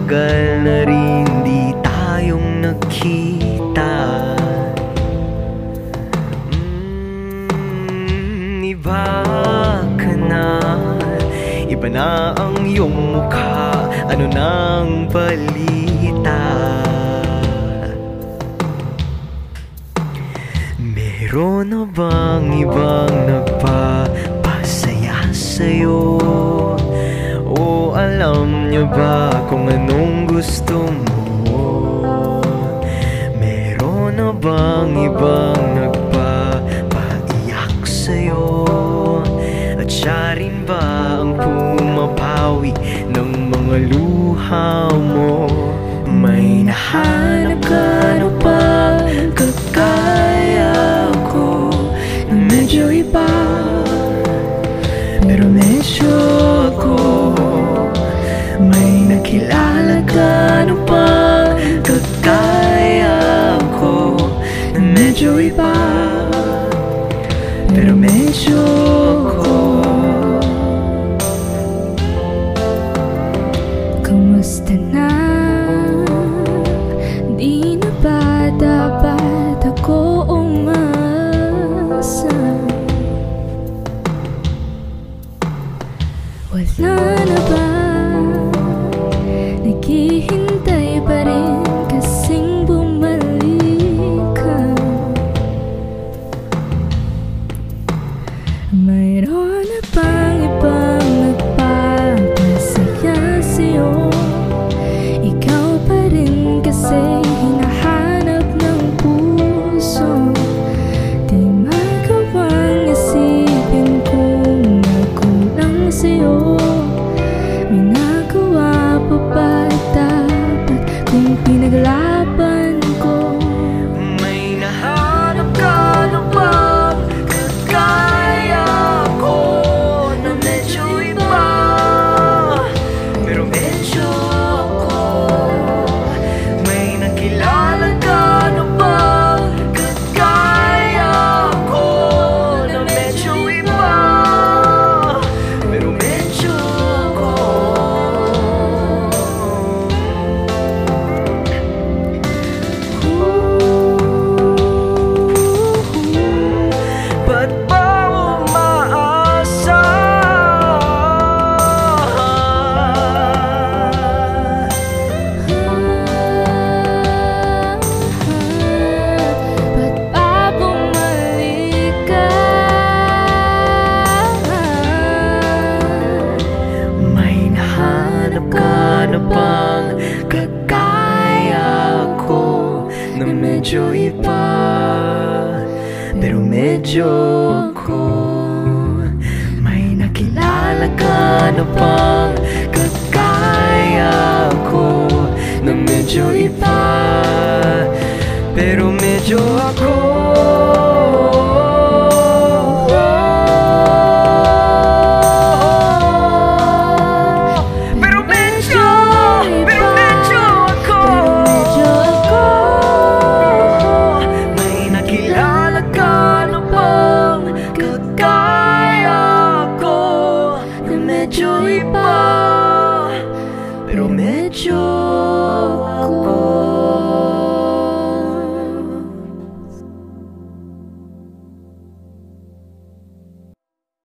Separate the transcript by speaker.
Speaker 1: Matagal na rin di tayong nagkita. Iba ka na, iba na ang iyong mukha. Ano nang balita? Meron na bang ibang nagpapasaya sa'yo? O alam niya ba kung anong gusto mo? Meron na bang ibang nagpapaiyak sa'yo? At siya rin ba ang pumapawi ng mga luha mo? May nahanap ka na ba kagaya ko na medyo iba, pero medyo ako? May nakilala ka na ba kagaya ko na medyo iba, pero medyo ako?
Speaker 2: Kamusta na? Di na ba dapat ako umasa? Wala na ba? Naghihintay pa rin kasing bumalik ka. Mayroon na bang ibang nagpapasaya sa'yo? Ikaw pa rin kasi hinahanap ng puso. Di magawang isipin kung nagkulang sa'yo. May nagawa pa ba dapat kung pinaglaban ko?
Speaker 1: May nahanap ka na bang kagaya ko na medyo iba, pero medyo ako? May nakilala ka na bang kagaya ko na medyo iba, pero medyo ako? Ba't ba umaasa?
Speaker 2: Ba't ba bumalik ka?
Speaker 1: May nahanap ka na bang kagaya ko na medyo iba, pero medyo ako? May nakilala ka na bang kagaya ko na medyo iba, pero medyo ako? Pero medyo ako. May nakilala ka na bang kagaya ko na medyo iba, pero medyo